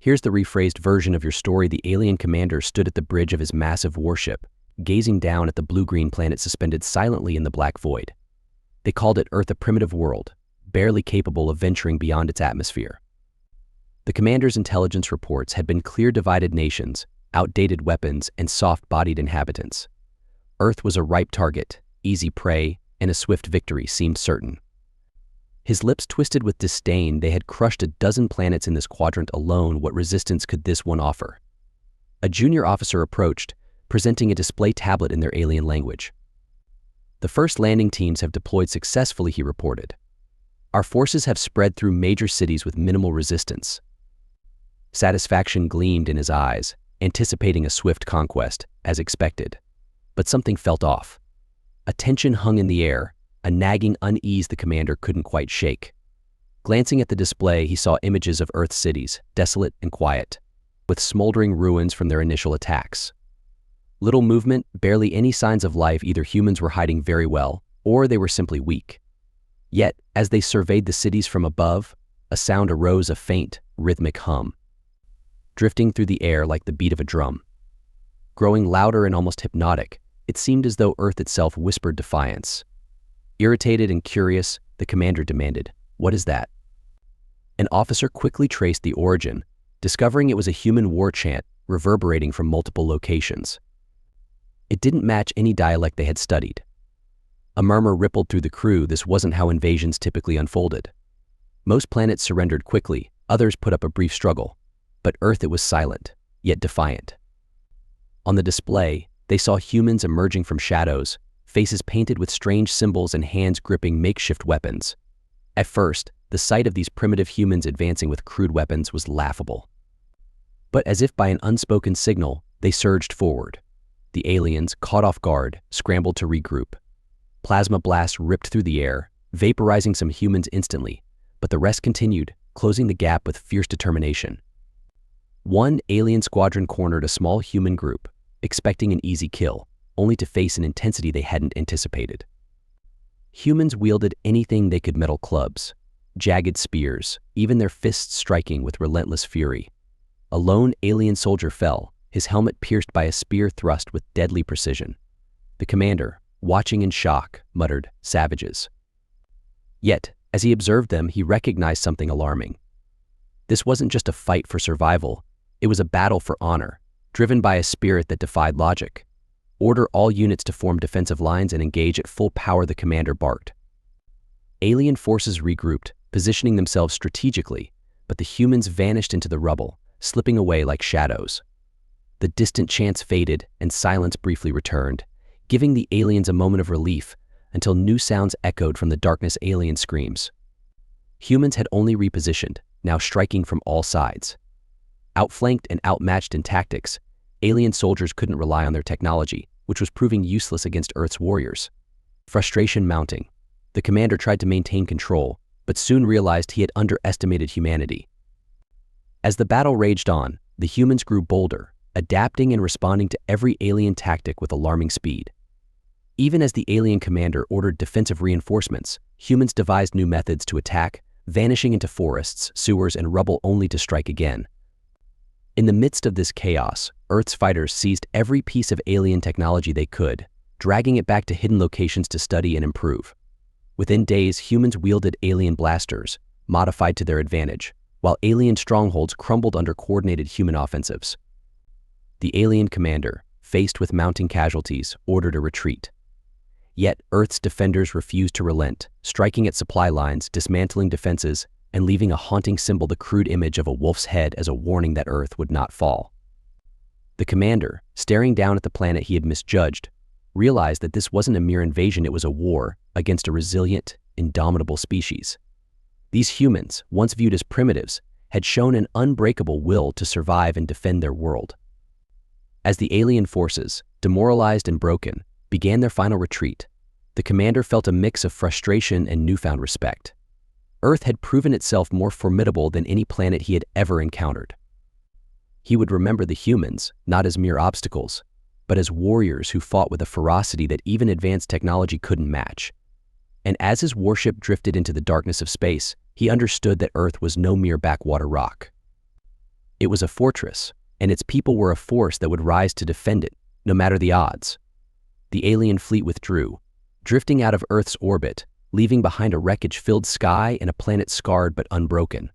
Here's the rephrased version of your story. The alien commander stood at the bridge of his massive warship, gazing down at the blue-green planet suspended silently in the black void. They called it Earth, a primitive world, barely capable of venturing beyond its atmosphere. The commander's intelligence reports had been clear: divided nations, outdated weapons, and soft-bodied inhabitants. Earth was a ripe target, easy prey, and a swift victory seemed certain. His lips twisted with disdain. They had crushed a dozen planets in this quadrant alone. What resistance could this one offer? A junior officer approached, presenting a display tablet in their alien language. The first landing teams have deployed successfully, he reported. Our forces have spread through major cities with minimal resistance. Satisfaction gleamed in his eyes, anticipating a swift conquest, as expected. But something felt off. A tension hung in the air, a nagging unease the commander couldn't quite shake. Glancing at the display, he saw images of Earth's cities, desolate and quiet, with smoldering ruins from their initial attacks. Little movement, barely any signs of life. Either humans were hiding very well, or they were simply weak. Yet, as they surveyed the cities from above, a sound arose, a faint, rhythmic hum, drifting through the air like the beat of a drum. Growing louder and almost hypnotic, it seemed as though Earth itself whispered defiance. Irritated and curious, the commander demanded, "What is that?" An officer quickly traced the origin, discovering it was a human war chant reverberating from multiple locations. It didn't match any dialect they had studied. A murmur rippled through the crew. This wasn't how invasions typically unfolded. Most planets surrendered quickly, others put up a brief struggle. But Earth, it was silent, yet defiant. On the display, they saw humans emerging from shadows, faces painted with strange symbols and hands gripping makeshift weapons. At first, the sight of these primitive humans advancing with crude weapons was laughable. But as if by an unspoken signal, they surged forward. The aliens, caught off guard, scrambled to regroup. Plasma blasts ripped through the air, vaporizing some humans instantly, but the rest continued, closing the gap with fierce determination. One alien squadron cornered a small human group, expecting an easy kill, only to face an intensity they hadn't anticipated. Humans wielded anything they could: metal clubs, jagged spears, even their fists striking with relentless fury. A lone alien soldier fell, his helmet pierced by a spear thrust with deadly precision. The commander, watching in shock, muttered, "Savages." Yet, as he observed them, he recognized something alarming. This wasn't just a fight for survival, it was a battle for honor, driven by a spirit that defied logic. "Order all units to form defensive lines and engage at full power," the commander barked. Alien forces regrouped, positioning themselves strategically, but the humans vanished into the rubble, slipping away like shadows. The distant chants faded and silence briefly returned, giving the aliens a moment of relief until new sounds echoed from the darkness. Alien screams. Humans had only repositioned, now striking from all sides. Outflanked and outmatched in tactics, alien soldiers couldn't rely on their technology, which was proving useless against Earth's warriors. Frustration mounting, the commander tried to maintain control, but soon realized he had underestimated humanity. As the battle raged on, the humans grew bolder, adapting and responding to every alien tactic with alarming speed. Even as the alien commander ordered defensive reinforcements, humans devised new methods to attack, vanishing into forests, sewers, and rubble only to strike again. In the midst of this chaos, Earth's fighters seized every piece of alien technology they could, dragging it back to hidden locations to study and improve. Within days, humans wielded alien blasters, modified to their advantage, while alien strongholds crumbled under coordinated human offensives. The alien commander, faced with mounting casualties, ordered a retreat. Yet Earth's defenders refused to relent, striking at supply lines, dismantling defenses, and leaving a haunting symbol, the crude image of a wolf's head, as a warning that Earth would not fall. The commander, staring down at the planet he had misjudged, realized that this wasn't a mere invasion, it was a war against a resilient, indomitable species. These humans, once viewed as primitives, had shown an unbreakable will to survive and defend their world. As the alien forces, demoralized and broken, began their final retreat, the commander felt a mix of frustration and newfound respect. Earth had proven itself more formidable than any planet he had ever encountered. He would remember the humans, not as mere obstacles, but as warriors who fought with a ferocity that even advanced technology couldn't match. And as his warship drifted into the darkness of space, he understood that Earth was no mere backwater rock. It was a fortress, and its people were a force that would rise to defend it, no matter the odds. The alien fleet withdrew, drifting out of Earth's orbit, leaving behind a wreckage-filled sky and a planet scarred but unbroken.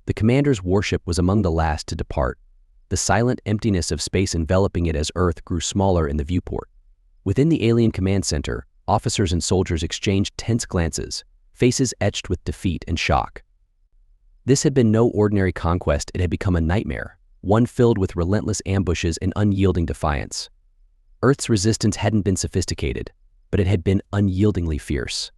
The commander's warship was among the last to depart, the silent emptiness of space enveloping it as Earth grew smaller in the viewport. Within the alien command center, officers and soldiers exchanged tense glances, faces etched with defeat and shock. This had been no ordinary conquest, it had become a nightmare, one filled with relentless ambushes and unyielding defiance. Earth's resistance hadn't been sophisticated, but it had been unyieldingly fierce.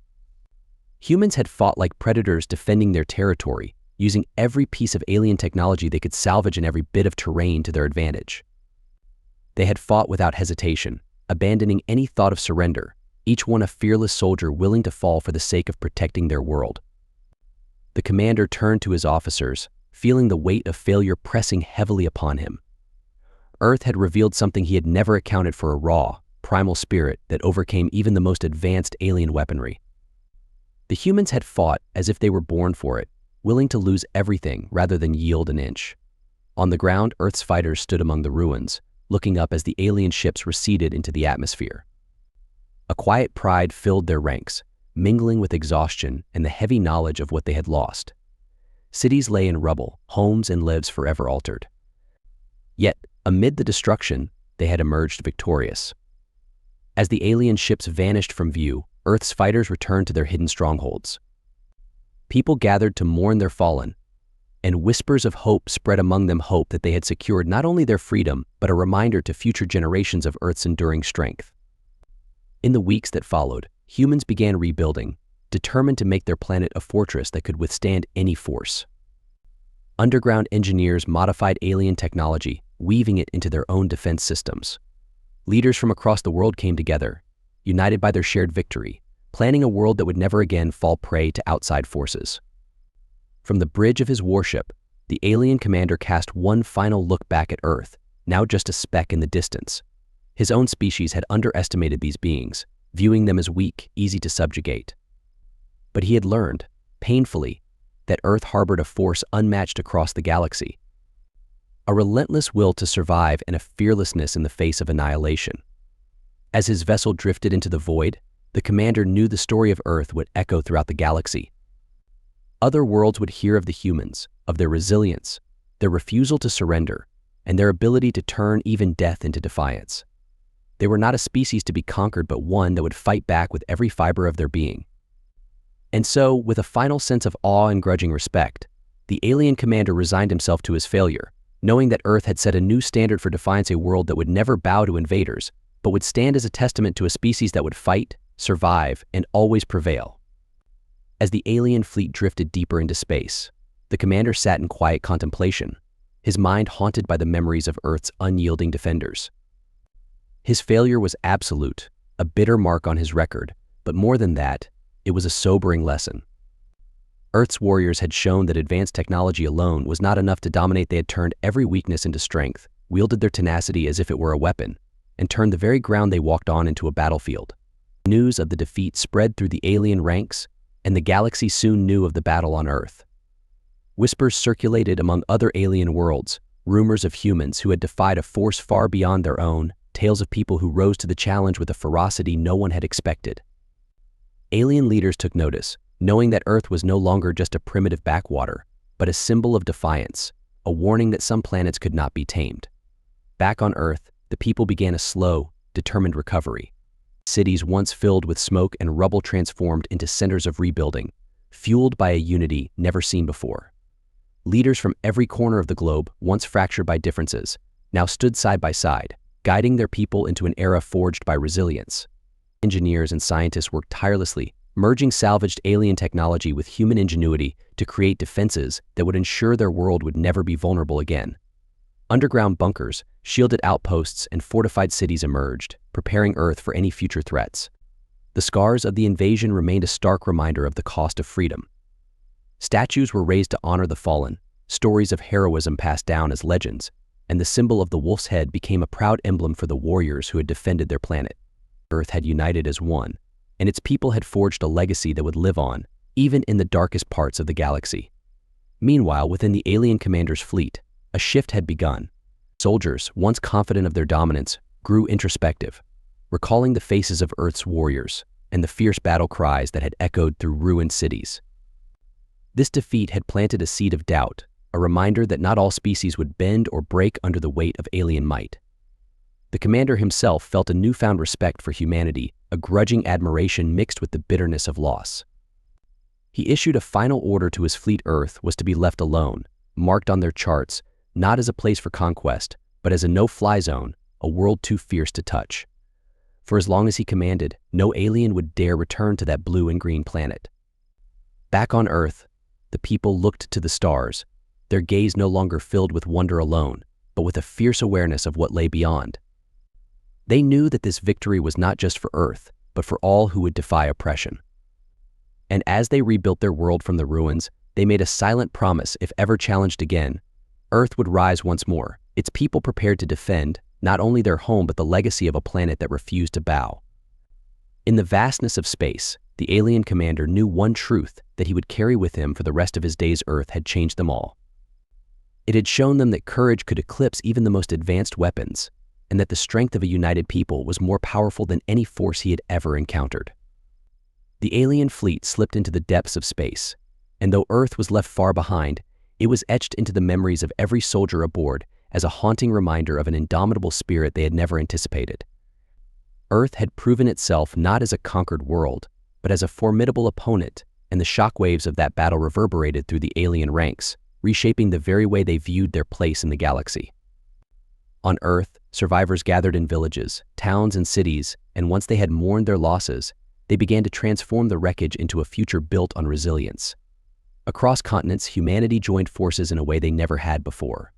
Humans had fought like predators defending their territory, using every piece of alien technology they could salvage and every bit of terrain to their advantage. They had fought without hesitation, abandoning any thought of surrender, each one a fearless soldier willing to fall for the sake of protecting their world. The commander turned to his officers, feeling the weight of failure pressing heavily upon him. Earth had revealed something he had never accounted for: a raw, primal spirit that overcame even the most advanced alien weaponry. The humans had fought as if they were born for it, willing to lose everything rather than yield an inch. On the ground, Earth's fighters stood among the ruins, looking up as the alien ships receded into the atmosphere. A quiet pride filled their ranks, mingling with exhaustion and the heavy knowledge of what they had lost. Cities lay in rubble, homes and lives forever altered. Yet, amid the destruction, they had emerged victorious. As the alien ships vanished from view, Earth's fighters returned to their hidden strongholds. People gathered to mourn their fallen, and whispers of hope spread among them, hope that they had secured not only their freedom, but a reminder to future generations of Earth's enduring strength. In the weeks that followed, humans began rebuilding, determined to make their planet a fortress that could withstand any force. Underground engineers modified alien technology, weaving it into their own defense systems. Leaders from across the world came together, united by their shared victory, planning a world that would never again fall prey to outside forces. From the bridge of his warship, the alien commander cast one final look back at Earth, now just a speck in the distance. His own species had underestimated these beings, viewing them as weak, easy to subjugate. But he had learned, painfully, that Earth harbored a force unmatched across the galaxy. A relentless will to survive and a fearlessness in the face of annihilation. As his vessel drifted into the void, the commander knew the story of Earth would echo throughout the galaxy. Other worlds would hear of the humans, of their resilience, their refusal to surrender, and their ability to turn even death into defiance. They were not a species to be conquered, but one that would fight back with every fiber of their being. And so, with a final sense of awe and grudging respect, the alien commander resigned himself to his failure, knowing that Earth had set a new standard for defiance, a world that would never bow to invaders, but would stand as a testament to a species that would fight, survive, and always prevail. As the alien fleet drifted deeper into space, the commander sat in quiet contemplation, his mind haunted by the memories of Earth's unyielding defenders. His failure was absolute, a bitter mark on his record, but more than that, it was a sobering lesson. Earth's warriors had shown that advanced technology alone was not enough to dominate. They had turned every weakness into strength, wielded their tenacity as if it were a weapon, and turned the very ground they walked on into a battlefield. News of the defeat spread through the alien ranks, and the galaxy soon knew of the battle on Earth. Whispers circulated among other alien worlds, rumors of humans who had defied a force far beyond their own, tales of people who rose to the challenge with a ferocity no one had expected. Alien leaders took notice, knowing that Earth was no longer just a primitive backwater, but a symbol of defiance, a warning that some planets could not be tamed. Back on Earth, the people began a slow, determined recovery. Cities once filled with smoke and rubble transformed into centers of rebuilding, fueled by a unity never seen before. Leaders from every corner of the globe, once fractured by differences, now stood side by side, guiding their people into an era forged by resilience. Engineers and scientists worked tirelessly, merging salvaged alien technology with human ingenuity to create defenses that would ensure their world would never be vulnerable again. Underground bunkers, shielded outposts, and fortified cities emerged, preparing Earth for any future threats. The scars of the invasion remained a stark reminder of the cost of freedom. Statues were raised to honor the fallen, stories of heroism passed down as legends, and the symbol of the wolf's head became a proud emblem for the warriors who had defended their planet. Earth had united as one, and its people had forged a legacy that would live on, even in the darkest parts of the galaxy. Meanwhile, within the alien commander's fleet, A shift had begun. Soldiers, once confident of their dominance, grew introspective, recalling the faces of Earth's warriors and the fierce battle cries that had echoed through ruined cities. This defeat had planted a seed of doubt, a reminder that not all species would bend or break under the weight of alien might. The commander himself felt a newfound respect for humanity, a grudging admiration mixed with the bitterness of loss. He issued a final order to his fleet. Earth was to be left alone, marked on their charts, not as a place for conquest, but as a no-fly zone, a world too fierce to touch. For as long as he commanded, no alien would dare return to that blue and green planet. Back on Earth, the people looked to the stars, their gaze no longer filled with wonder alone, but with a fierce awareness of what lay beyond. They knew that this victory was not just for Earth, but for all who would defy oppression. And as they rebuilt their world from the ruins, they made a silent promise: if ever challenged again, Earth would rise once more, its people prepared to defend not only their home but the legacy of a planet that refused to bow. In the vastness of space, the alien commander knew one truth that he would carry with him for the rest of his days. Earth had changed them all. It had shown them that courage could eclipse even the most advanced weapons, and that the strength of a united people was more powerful than any force he had ever encountered. The alien fleet slipped into the depths of space, and though Earth was left far behind, it was etched into the memories of every soldier aboard as a haunting reminder of an indomitable spirit they had never anticipated. Earth had proven itself not as a conquered world, but as a formidable opponent, and the shockwaves of that battle reverberated through the alien ranks, reshaping the very way they viewed their place in the galaxy. On Earth, survivors gathered in villages, towns, and cities, and once they had mourned their losses, they began to transform the wreckage into a future built on resilience. Across continents, humanity joined forces in a way they never had before.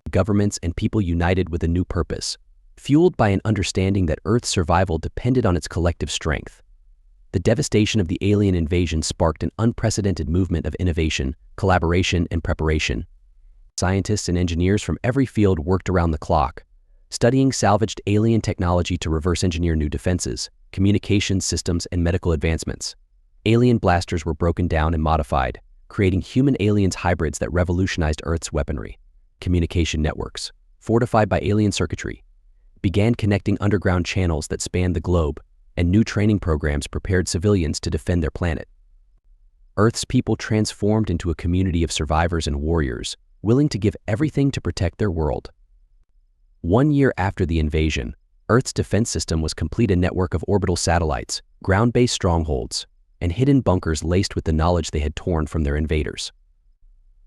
Governments and people united with a new purpose, fueled by an understanding that Earth's survival depended on its collective strength. The devastation of the alien invasion sparked an unprecedented movement of innovation, collaboration, and preparation. Scientists and engineers from every field worked around the clock, studying salvaged alien technology to reverse engineer new defenses, communications systems, and medical advancements. Alien blasters were broken down and modified, creating human-aliens hybrids that revolutionized Earth's weaponry. Communication networks, fortified by alien circuitry, began connecting underground channels that spanned the globe, and new training programs prepared civilians to defend their planet. Earth's people transformed into a community of survivors and warriors, willing to give everything to protect their world. 1 year after the invasion, Earth's defense system was complete: a network of orbital satellites, ground-based strongholds, and hidden bunkers laced with the knowledge they had torn from their invaders.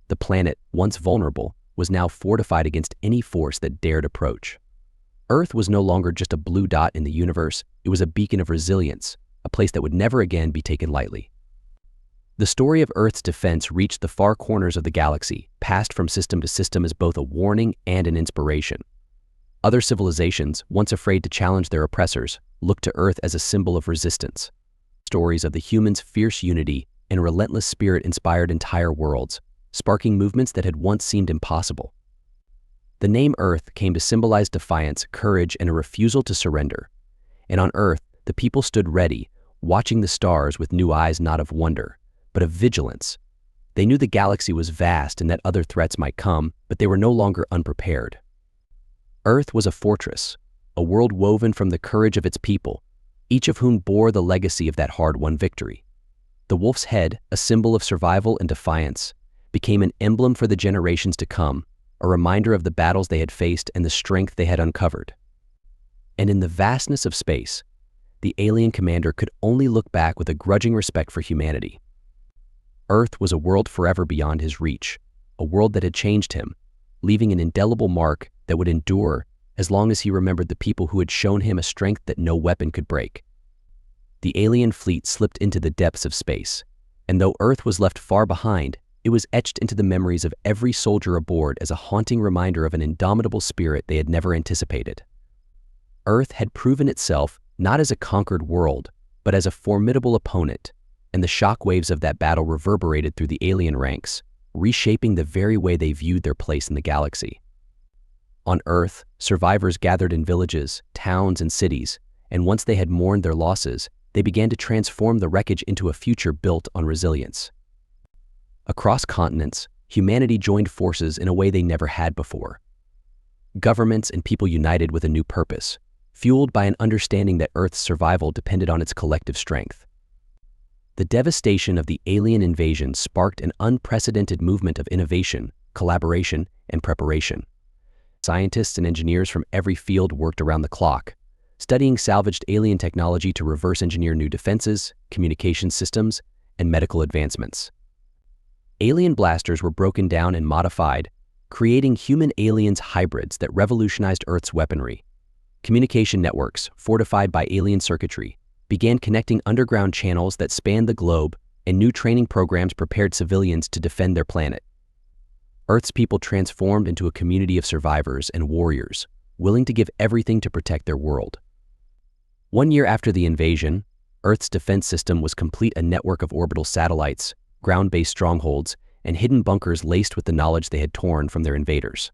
The planet, once vulnerable, was now fortified against any force that dared approach. Earth was no longer just a blue dot in the universe, it was a beacon of resilience, a place that would never again be taken lightly. The story of Earth's defense reached the far corners of the galaxy, passed from system to system as both a warning and an inspiration. Other civilizations, once afraid to challenge their oppressors, looked to Earth as a symbol of resistance. Stories of the humans' fierce unity and relentless spirit inspired entire worlds, sparking movements that had once seemed impossible. The name Earth came to symbolize defiance, courage, and a refusal to surrender. And on Earth, the people stood ready, watching the stars with new eyes not of wonder, but of vigilance. They knew the galaxy was vast and that other threats might come, but they were no longer unprepared. Earth was a fortress, a world woven from the courage of its people, each of whom bore the legacy of that hard-won victory. The wolf's head, a symbol of survival and defiance, became an emblem for the generations to come, a reminder of the battles they had faced and the strength they had uncovered. And in the vastness of space, the alien commander could only look back with a grudging respect for humanity. Earth was a world forever beyond his reach, a world that had changed him, leaving an indelible mark that would endure as long as he remembered the people who had shown him a strength that no weapon could break. The alien fleet slipped into the depths of space, and though Earth was left far behind, it was etched into the memories of every soldier aboard as a haunting reminder of an indomitable spirit they had never anticipated. Earth had proven itself not as a conquered world, but as a formidable opponent, and the shockwaves of that battle reverberated through the alien ranks, reshaping the very way they viewed their place in the galaxy. On Earth, survivors gathered in villages, towns, and cities, and once they had mourned their losses, they began to transform the wreckage into a future built on resilience. Across continents, humanity joined forces in a way they never had before. Governments and people united with a new purpose, fueled by an understanding that Earth's survival depended on its collective strength. The devastation of the alien invasion sparked an unprecedented movement of innovation, collaboration, and preparation. Scientists and engineers from every field worked around the clock, studying salvaged alien technology to reverse engineer new defenses, communication systems, and medical advancements. Alien blasters were broken down and modified, creating human-aliens hybrids that revolutionized Earth's weaponry. Communication networks, fortified by alien circuitry, began connecting underground channels that spanned the globe, and new training programs prepared civilians to defend their planet. Earth's people transformed into a community of survivors and warriors, willing to give everything to protect their world. 1 year after the invasion, Earth's defense system was complete: a network of orbital satellites, ground-based strongholds, and hidden bunkers laced with the knowledge they had torn from their invaders.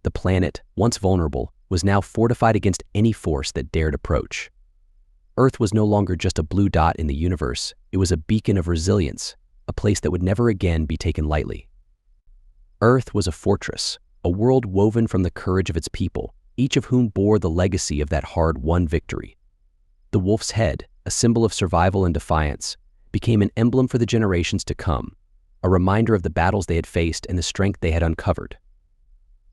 The planet, once vulnerable, was now fortified against any force that dared approach. Earth was no longer just a blue dot in the universe, it was a beacon of resilience, a place that would never again be taken lightly. Earth was a fortress, a world woven from the courage of its people, each of whom bore the legacy of that hard-won victory. The wolf's head, a symbol of survival and defiance, became an emblem for the generations to come, a reminder of the battles they had faced and the strength they had uncovered.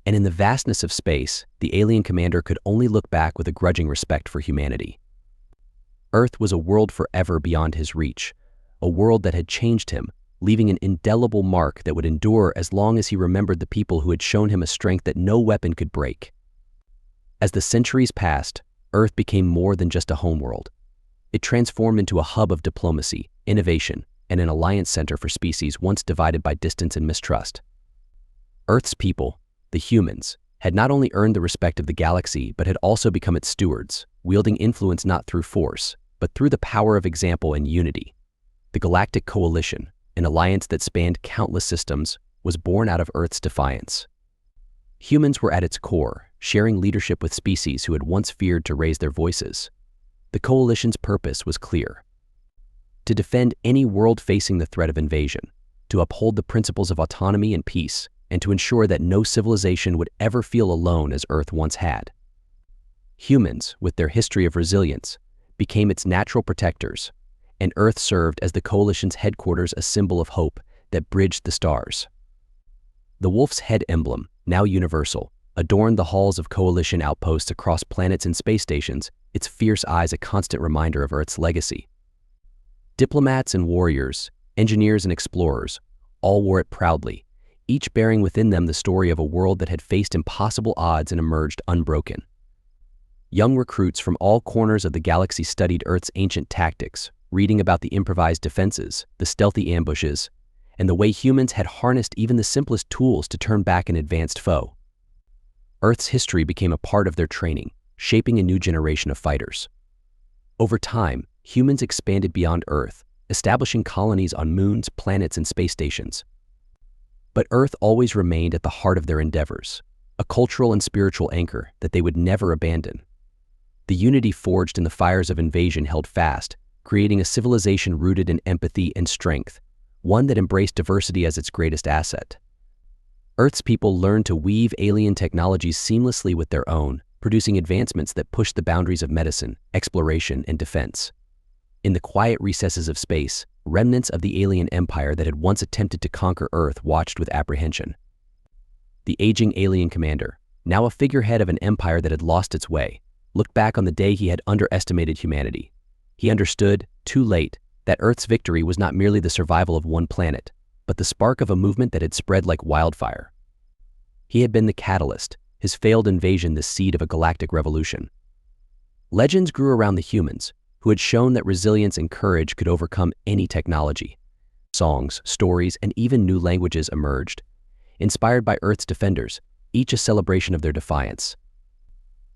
And in the vastness of space, the alien commander could only look back with a grudging respect for humanity. Earth was a world forever beyond his reach, a world that had changed him, leaving an indelible mark that would endure as long as he remembered the people who had shown him a strength that no weapon could break. As the centuries passed, Earth became more than just a homeworld. It transformed into a hub of diplomacy, innovation, and an alliance center for species once divided by distance and mistrust. Earth's people, the humans, had not only earned the respect of the galaxy but had also become its stewards, wielding influence not through force, but through the power of example and unity. The Galactic Coalition, an alliance that spanned countless systems, was born out of Earth's defiance. Humans were at its core, sharing leadership with species who had once feared to raise their voices. The coalition's purpose was clear: to defend any world facing the threat of invasion, to uphold the principles of autonomy and peace, and to ensure that no civilization would ever feel alone as Earth once had. Humans, with their history of resilience, became its natural protectors, and Earth served as the coalition's headquarters, a symbol of hope that bridged the stars. The wolf's head emblem, now universal, adorned the halls of coalition outposts across planets and space stations, its fierce eyes a constant reminder of Earth's legacy. Diplomats and warriors, engineers and explorers, all wore it proudly, each bearing within them the story of a world that had faced impossible odds and emerged unbroken. Young recruits from all corners of the galaxy studied Earth's ancient tactics, reading about the improvised defenses, the stealthy ambushes, and the way humans had harnessed even the simplest tools to turn back an advanced foe. Earth's history became a part of their training, shaping a new generation of fighters. Over time, humans expanded beyond Earth, establishing colonies on moons, planets, and space stations. But Earth always remained at the heart of their endeavors, a cultural and spiritual anchor that they would never abandon. The unity forged in the fires of invasion held fast, creating a civilization rooted in empathy and strength, one that embraced diversity as its greatest asset. Earth's people learned to weave alien technologies seamlessly with their own, producing advancements that pushed the boundaries of medicine, exploration, and defense. In the quiet recesses of space, remnants of the alien empire that had once attempted to conquer Earth watched with apprehension. The aging alien commander, now a figurehead of an empire that had lost its way, looked back on the day he had underestimated humanity. He understood, too late, that Earth's victory was not merely the survival of one planet, but the spark of a movement that had spread like wildfire. He had been the catalyst, his failed invasion the seed of a galactic revolution. Legends grew around the humans, who had shown that resilience and courage could overcome any technology. Songs, stories, and even new languages emerged, inspired by Earth's defenders, each a celebration of their defiance.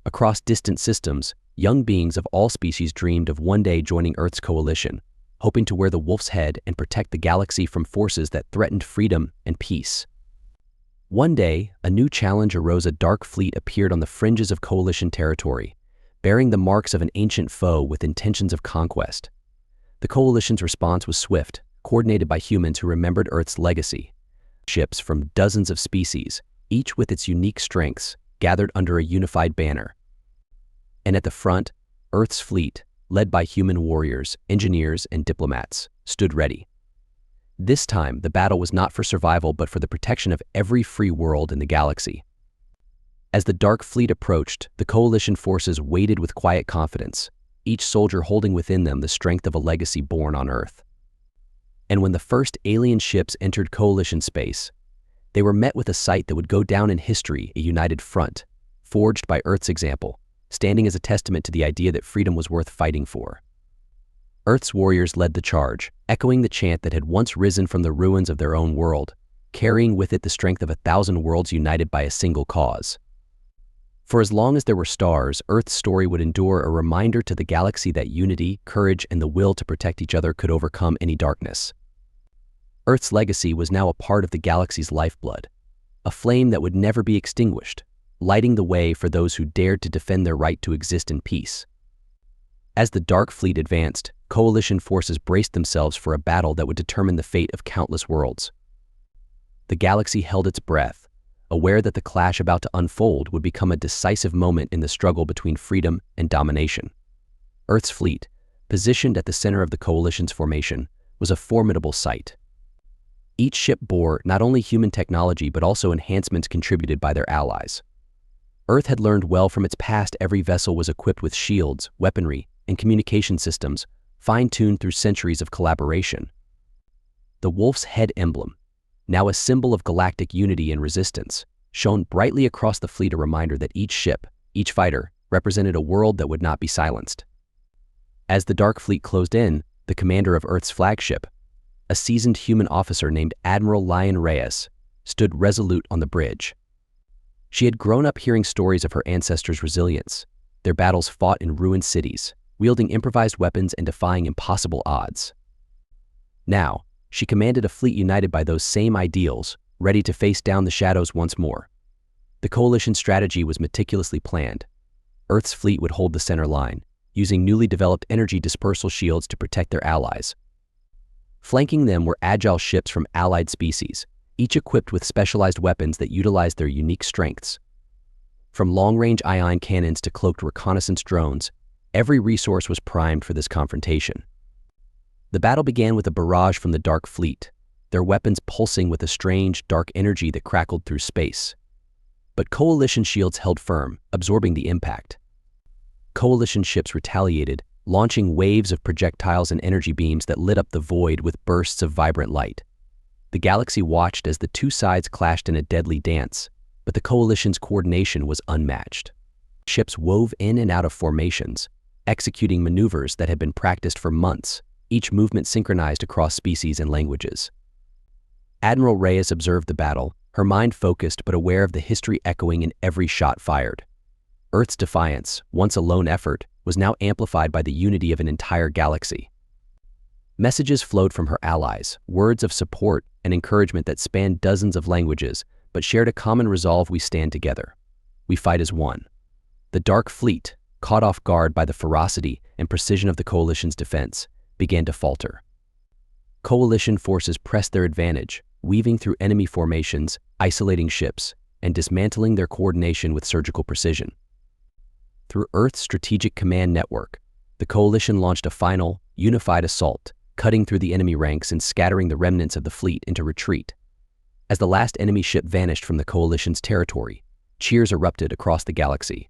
Across distant systems, young beings of all species dreamed of one day joining Earth's coalition, hoping to wear the wolf's head and protect the galaxy from forces that threatened freedom and peace. One day, a new challenge arose. A dark fleet appeared on the fringes of coalition territory, bearing the marks of an ancient foe with intentions of conquest. The coalition's response was swift, coordinated by humans who remembered Earth's legacy. ships from dozens of species, each with its unique strengths, gathered under a unified banner. And at the front, Earth's fleet, led by human warriors, engineers, and diplomats, stood ready. This time, the battle was not for survival but for the protection of every free world in the galaxy. As the Dark Fleet approached, the Coalition forces waited with quiet confidence, each soldier holding within them the strength of a legacy born on Earth. And when the first alien ships entered Coalition space, they were met with a sight that would go down in history: a united front, forged by Earth's example, standing as a testament to the idea that freedom was worth fighting for. Earth's warriors led the charge, echoing the chant that had once risen from the ruins of their own world, carrying with it the strength of 1,000 worlds united by a single cause. For as long as there were stars, Earth's story would endure, a reminder to the galaxy that unity, courage, and the will to protect each other could overcome any darkness. Earth's legacy was now a part of the galaxy's lifeblood, a flame that would never be extinguished, lighting the way for those who dared to defend their right to exist in peace. As the Dark Fleet advanced, Coalition forces braced themselves for a battle that would determine the fate of countless worlds. The galaxy held its breath, aware that the clash about to unfold would become a decisive moment in the struggle between freedom and domination. Earth's fleet, positioned at the center of the Coalition's formation, was a formidable sight. Each ship bore not only human technology but also enhancements contributed by their allies. Earth had learned well from its past. Every vessel was equipped with shields, weaponry, and communication systems, fine-tuned through centuries of collaboration. The wolf's head emblem, now a symbol of galactic unity and resistance, shone brightly across the fleet, a reminder that each ship, each fighter, represented a world that would not be silenced. As the Dark Fleet closed in, the commander of Earth's flagship, a seasoned human officer named Admiral Lion Reyes, stood resolute on the bridge. She had grown up hearing stories of her ancestors' resilience, their battles fought in ruined cities, wielding improvised weapons and defying impossible odds. Now, she commanded a fleet united by those same ideals, ready to face down the shadows once more. The Coalition's strategy was meticulously planned. Earth's fleet would hold the center line, using newly developed energy dispersal shields to protect their allies. Flanking them were agile ships from allied species, each equipped with specialized weapons that utilized their unique strengths. From long-range ion cannons to cloaked reconnaissance drones, every resource was primed for this confrontation. The battle began with a barrage from the Dark Fleet, their weapons pulsing with a strange, dark energy that crackled through space. But Coalition shields held firm, absorbing the impact. Coalition ships retaliated, launching waves of projectiles and energy beams that lit up the void with bursts of vibrant light. The galaxy watched as the two sides clashed in a deadly dance, but the Coalition's coordination was unmatched. Ships wove in and out of formations, executing maneuvers that had been practiced for months, each movement synchronized across species and languages. Admiral Reyes observed the battle, her mind focused but aware of the history echoing in every shot fired. Earth's defiance, once a lone effort, was now amplified by the unity of an entire galaxy. Messages flowed from her allies, words of support and encouragement that spanned dozens of languages, but shared a common resolve: we stand together. We fight as one. The Dark Fleet, caught off guard by the ferocity and precision of the Coalition's defense, began to falter. Coalition forces pressed their advantage, weaving through enemy formations, isolating ships, and dismantling their coordination with surgical precision. Through Earth's strategic command network, the Coalition launched a final, unified assault, cutting through the enemy ranks and scattering the remnants of the fleet into retreat. As the last enemy ship vanished from the Coalition's territory, cheers erupted across the galaxy.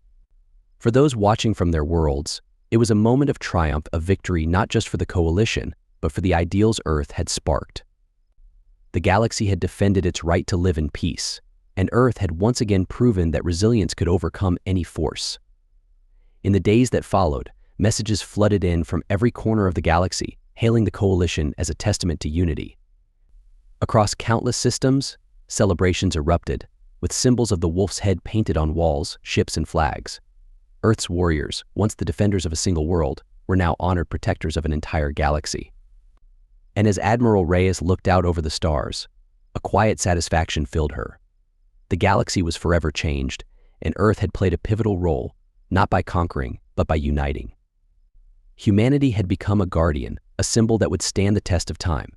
For those watching from their worlds, it was a moment of triumph, a victory not just for the Coalition, but for the ideals Earth had sparked. The galaxy had defended its right to live in peace, and Earth had once again proven that resilience could overcome any force. In the days that followed, messages flooded in from every corner of the galaxy, hailing the Coalition as a testament to unity. Across countless systems, celebrations erupted, with symbols of the wolf's head painted on walls, ships, and flags. Earth's warriors, once the defenders of a single world, were now honored protectors of an entire galaxy. And as Admiral Reyes looked out over the stars, a quiet satisfaction filled her. The galaxy was forever changed, and Earth had played a pivotal role, not by conquering, but by uniting. Humanity had become a guardian, a symbol that would stand the test of time.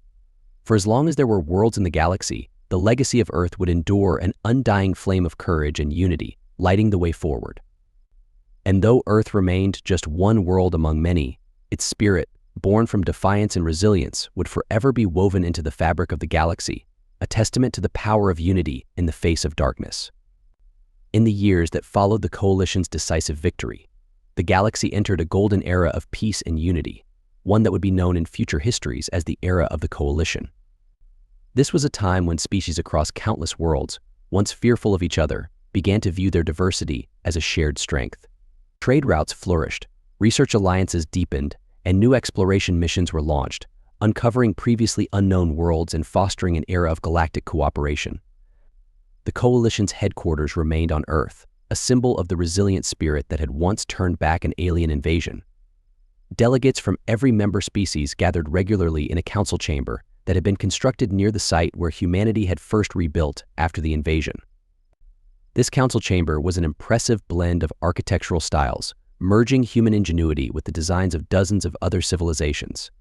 For as long as there were worlds in the galaxy, the legacy of Earth would endure an undying flame of courage and unity, lighting the way forward. And though Earth remained just one world among many, its spirit, born from defiance and resilience, would forever be woven into the fabric of the galaxy, a testament to the power of unity in the face of darkness. In the years that followed the Coalition's decisive victory, the galaxy entered a golden era of peace and unity, one that would be known in future histories as the Era of the Coalition. This was a time when species across countless worlds, once fearful of each other, began to view their diversity as a shared strength. Trade routes flourished, research alliances deepened, and new exploration missions were launched, uncovering previously unknown worlds and fostering an era of galactic cooperation. The Coalition's headquarters remained on Earth, a symbol of the resilient spirit that had once turned back an alien invasion. Delegates from every member species gathered regularly in a council chamber that had been constructed near the site where humanity had first rebuilt after the invasion. This council chamber was an impressive blend of architectural styles, merging human ingenuity with the designs of dozens of other civilizations.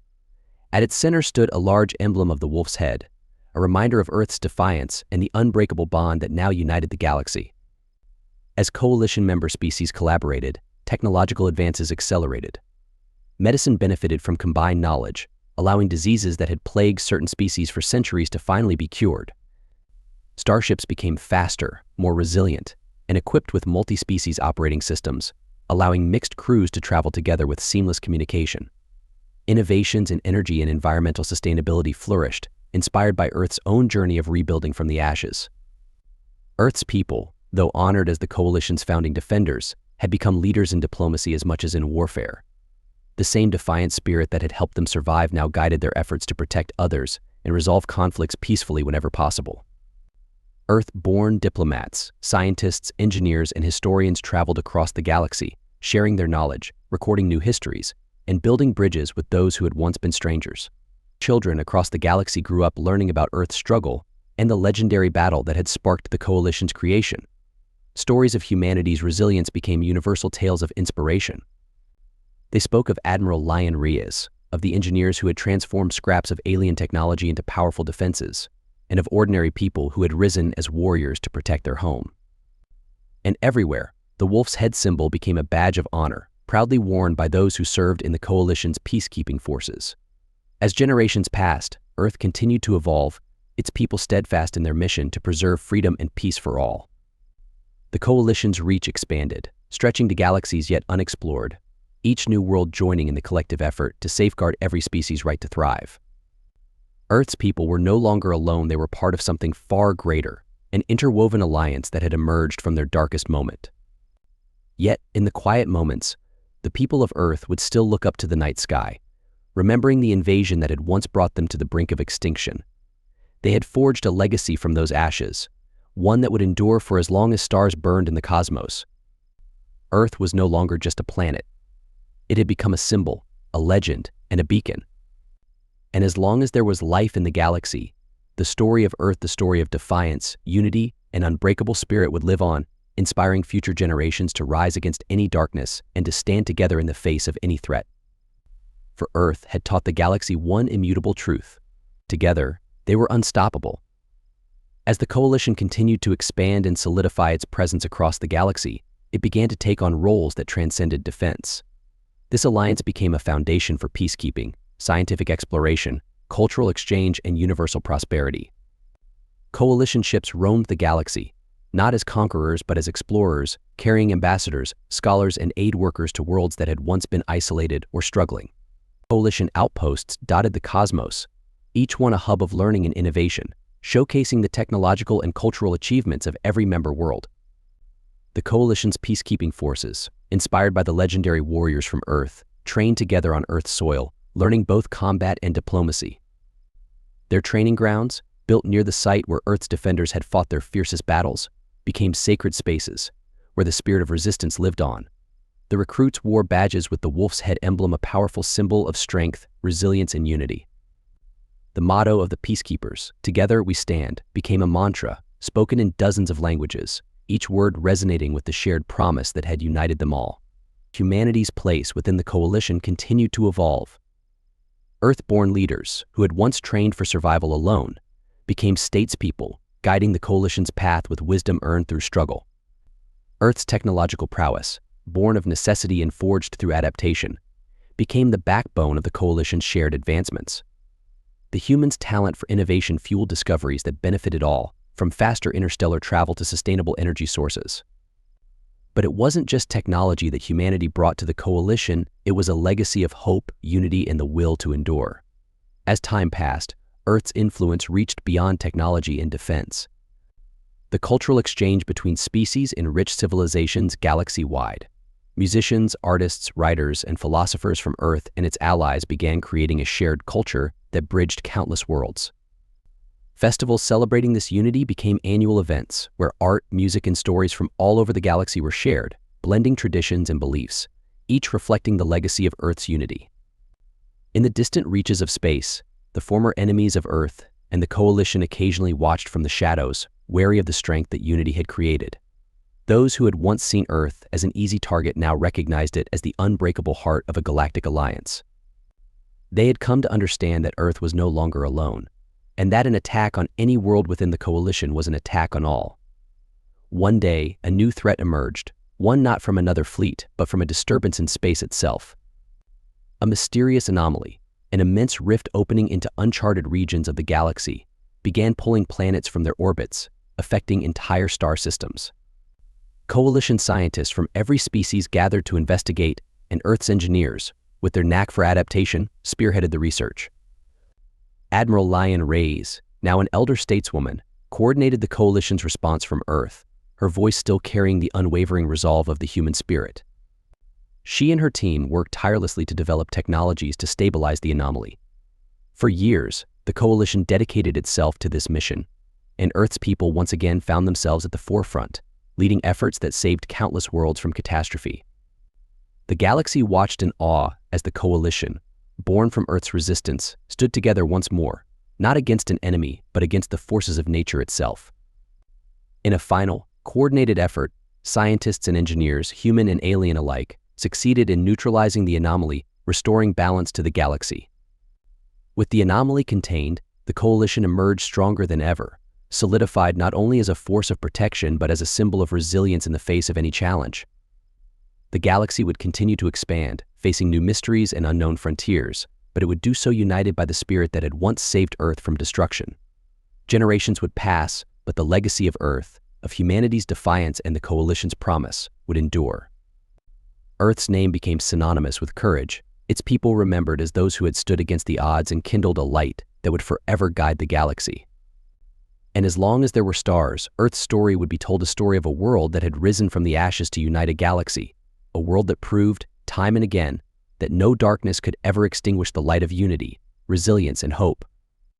At its center stood a large emblem of the wolf's head, a reminder of Earth's defiance and the unbreakable bond that now united the galaxy. As Coalition member species collaborated, technological advances accelerated. Medicine benefited from combined knowledge, allowing diseases that had plagued certain species for centuries to finally be cured. Starships became faster, more resilient, and equipped with multi-species operating systems, allowing mixed crews to travel together with seamless communication. Innovations in energy and environmental sustainability flourished, inspired by Earth's own journey of rebuilding from the ashes. Earth's people, though honored as the Coalition's founding defenders, had become leaders in diplomacy as much as in warfare. The same defiant spirit that had helped them survive now guided their efforts to protect others and resolve conflicts peacefully whenever possible. Earth-born diplomats, scientists, engineers, and historians traveled across the galaxy, sharing their knowledge, recording new histories, and building bridges with those who had once been strangers. Children across the galaxy grew up learning about Earth's struggle and the legendary battle that had sparked the Coalition's creation. Stories of humanity's resilience became universal tales of inspiration. They spoke of Admiral Lion Reyes, of the engineers who had transformed scraps of alien technology into powerful defenses, and of ordinary people who had risen as warriors to protect their home. And everywhere, the wolf's head symbol became a badge of honor, proudly worn by those who served in the Coalition's peacekeeping forces. As generations passed, Earth continued to evolve, its people steadfast in their mission to preserve freedom and peace for all. The Coalition's reach expanded, stretching to galaxies yet unexplored, each new world joining in the collective effort to safeguard every species' right to thrive. Earth's people were no longer alone, they were part of something far greater, an interwoven alliance that had emerged from their darkest moment. Yet, in the quiet moments, the people of Earth would still look up to the night sky, remembering the invasion that had once brought them to the brink of extinction. They had forged a legacy from those ashes, one that would endure for as long as stars burned in the cosmos. Earth was no longer just a planet. It had become a symbol, a legend, and a beacon. And as long as there was life in the galaxy, the story of Earth, the story of defiance, unity, and unbreakable spirit would live on, inspiring future generations to rise against any darkness and to stand together in the face of any threat. For Earth had taught the galaxy one immutable truth. Together, they were unstoppable. As the Coalition continued to expand and solidify its presence across the galaxy, it began to take on roles that transcended defense. This alliance became a foundation for peacekeeping, scientific exploration, cultural exchange, and universal prosperity. Coalition ships roamed the galaxy, not as conquerors but as explorers, carrying ambassadors, scholars, and aid workers to worlds that had once been isolated or struggling. Coalition outposts dotted the cosmos, each one a hub of learning and innovation, showcasing the technological and cultural achievements of every member world. The Coalition's peacekeeping forces, inspired by the legendary warriors from Earth, trained together on Earth's soil, learning both combat and diplomacy. Their training grounds, built near the site where Earth's defenders had fought their fiercest battles, became sacred spaces, where the spirit of resistance lived on. The recruits wore badges with the wolf's head emblem, a powerful symbol of strength, resilience, and unity. The motto of the peacekeepers, "Together we stand," became a mantra, spoken in dozens of languages, each word resonating with the shared promise that had united them all. Humanity's place within the Coalition continued to evolve. Earth-born leaders, who had once trained for survival alone, became statespeople, guiding the coalition's path with wisdom earned through struggle. Earth's technological prowess, born of necessity and forged through adaptation, became the backbone of the coalition's shared advancements. The humans' talent for innovation fueled discoveries that benefited all, from faster interstellar travel to sustainable energy sources. But it wasn't just technology that humanity brought to the coalition, it was a legacy of hope, unity, and the will to endure. As time passed, Earth's influence reached beyond technology and defense. The cultural exchange between species enriched civilizations galaxy-wide. Musicians, artists, writers, and philosophers from Earth and its allies began creating a shared culture that bridged countless worlds. Festivals celebrating this unity became annual events where art, music, and stories from all over the galaxy were shared, blending traditions and beliefs, each reflecting the legacy of Earth's unity. In the distant reaches of space, the former enemies of Earth and the coalition occasionally watched from the shadows, wary of the strength that unity had created. Those who had once seen Earth as an easy target now recognized it as the unbreakable heart of a galactic alliance. They had come to understand that Earth was no longer alone, and that an attack on any world within the coalition was an attack on all. One day, a new threat emerged, one not from another fleet, but from a disturbance in space itself. A mysterious anomaly, an immense rift opening into uncharted regions of the galaxy, began pulling planets from their orbits, affecting entire star systems. Coalition scientists from every species gathered to investigate, and Earth's engineers, with their knack for adaptation, spearheaded the research. Admiral Lion Reyes, now an elder stateswoman, coordinated the coalition's response from Earth, her voice still carrying the unwavering resolve of the human spirit. She and her team worked tirelessly to develop technologies to stabilize the anomaly. For years, the coalition dedicated itself to this mission, and Earth's people once again found themselves at the forefront, leading efforts that saved countless worlds from catastrophe. The galaxy watched in awe as the coalition, born from Earth's resistance, stood together once more, not against an enemy, but against the forces of nature itself. In a final, coordinated effort, scientists and engineers, human and alien alike, succeeded in neutralizing the anomaly, restoring balance to the galaxy. With the anomaly contained, the coalition emerged stronger than ever, solidified not only as a force of protection but as a symbol of resilience in the face of any challenge. The galaxy would continue to expand, facing new mysteries and unknown frontiers, but it would do so united by the spirit that had once saved Earth from destruction. Generations would pass, but the legacy of Earth, of humanity's defiance and the coalition's promise, would endure. Earth's name became synonymous with courage, its people remembered as those who had stood against the odds and kindled a light that would forever guide the galaxy. And as long as there were stars, Earth's story would be told, a story of a world that had risen from the ashes to unite a galaxy, a world that proved, time and again, that no darkness could ever extinguish the light of unity, resilience, and hope.